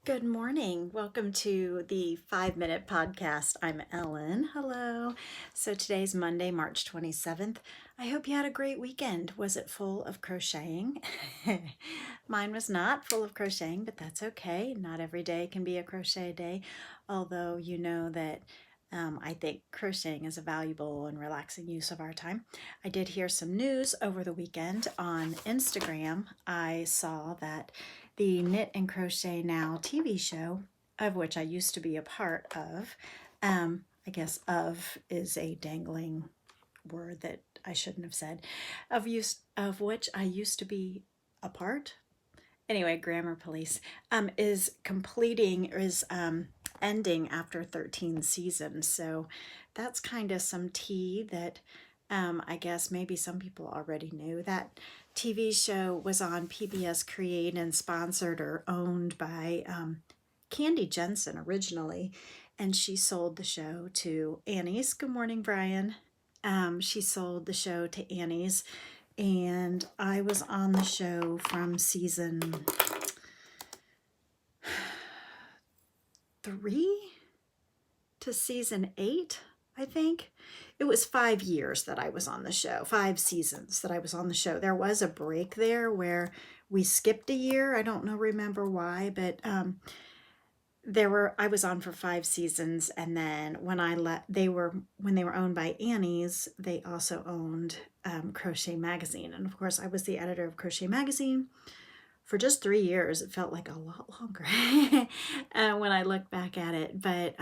Good morning. Welcome to the 5 Minute Podcast. I'm Ellen. Hello. So today's Monday, March 27th. I hope you had a great weekend. Was it full of crocheting? Mine was not full of crocheting, but that's okay. Not every day can be a crochet day, although you know that I think crocheting is a valuable and relaxing use of our time. I did hear some news over the weekend on Instagram. I saw that the Knit and Crochet Now TV show, of which I used to be a part of, I guess "of" is a dangling word that I shouldn't have said, of which I used to be a part. Anyway, grammar police is ending after 13 seasons. So that's kind of some tea that I guess maybe some people already knew. That TV show was on PBS Create and sponsored or owned by Candy Jensen originally, and she sold the show to Annie's. Good morning, Brian. She sold the show to Annie's, and I was on the show from season 3 to season 8, I think. It was 5 years that I was on the show, 5 seasons that I was on the show. There was a break there where we skipped a year. I don't know, remember why, but I was on for 5 seasons, and then when when they were owned by Annie's, they also owned Crochet Magazine, and of course I was the editor of Crochet Magazine for just 3 years. It felt like a lot longer when I look back at it. But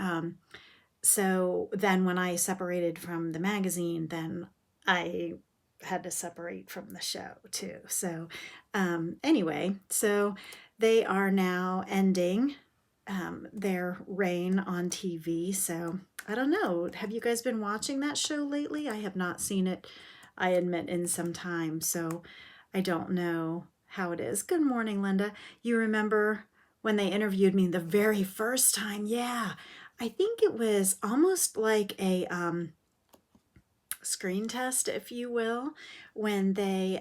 so then when I separated from the magazine, then I had to separate from the show too. So anyway, so they are now ending their reign on TV. So I don't know. Have you guys been watching that show lately? I have not seen it, I admit, in some time. So I don't know how it is. Good morning, Linda. You remember when they interviewed me the very first time? Yeah. I think it was almost like a screen test, if you will, when they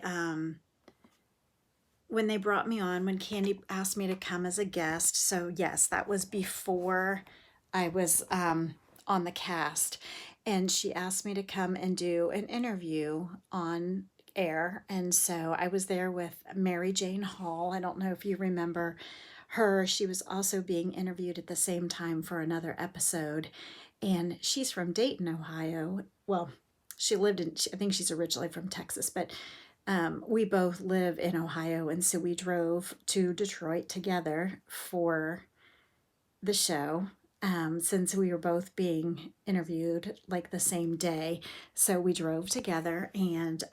brought me on, when Candy asked me to come as a guest. So yes, that was before I was on the cast, and she asked me to come and do an interview on air. And so I was there with Mary Jane Hall. I don't know if you remember her. She was also being interviewed at the same time for another episode, and she's from Dayton, Ohio. Well, I think she's originally from Texas, but we both live in Ohio, and so we drove to Detroit together for the show, since we were both being interviewed like the same day. So we drove together, and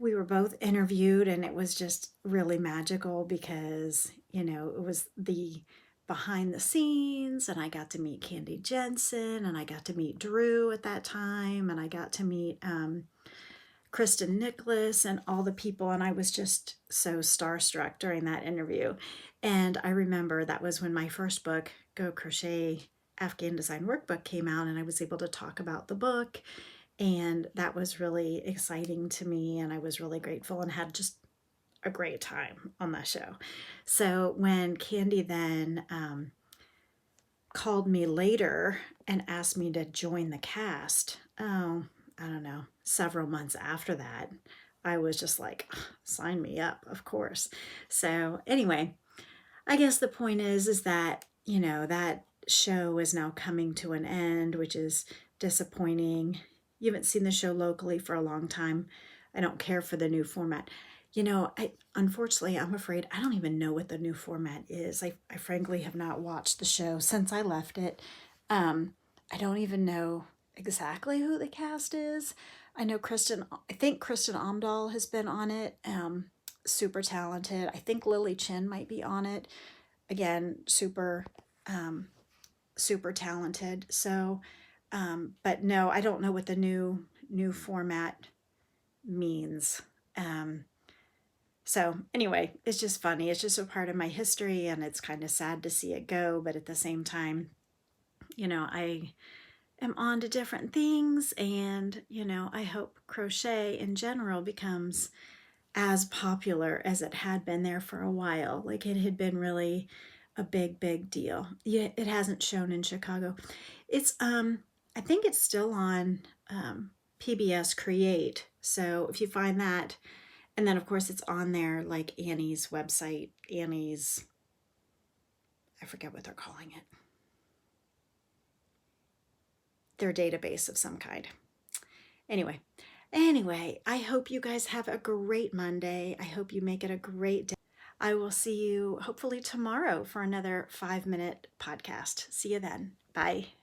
we were both interviewed, and it was just really magical because, it was the behind the scenes, and I got to meet Candy Jensen, and I got to meet Drew at that time, and I got to meet Kristen Nicholas and all the people, and I was just so starstruck during that interview. And I remember that was when my first book, Go Crochet Afghan Design Workbook, came out, and I was able to talk about the book, and that was really exciting to me, and I was really grateful and had just a great time on that show. So when Candy then called me later and asked me to join the cast, I don't know, several months after that, I was just like, sign me up, of course. So anyway, I guess the point is that, that show is now coming to an end, which is disappointing. You haven't seen the show locally for a long time. I don't care for the new format. Unfortunately, I'm afraid I don't even know what the new format is. I frankly have not watched the show since I left it. I don't even know exactly who the cast is. I think Kristen Omdahl has been on it. Super talented. I think Lily Chin might be on it. Again, super talented. So, but no, I don't know what the new format means. So anyway, it's just funny. It's just a part of my history, and it's kind of sad to see it go. But at the same time, I am on to different things, and I hope crochet in general becomes as popular as it had been there for a while. Like, it had been really a big deal. Yeah, it hasn't shown in Chicago. It's I think it's still on PBS Create. So if you find that, and then of course it's on there like Annie's website, Annie's, I forget what they're calling it, their database of some kind. Anyway, I hope you guys have a great Monday. I hope you make it a great day. I will see you hopefully tomorrow for another 5-minute podcast. See you then. Bye.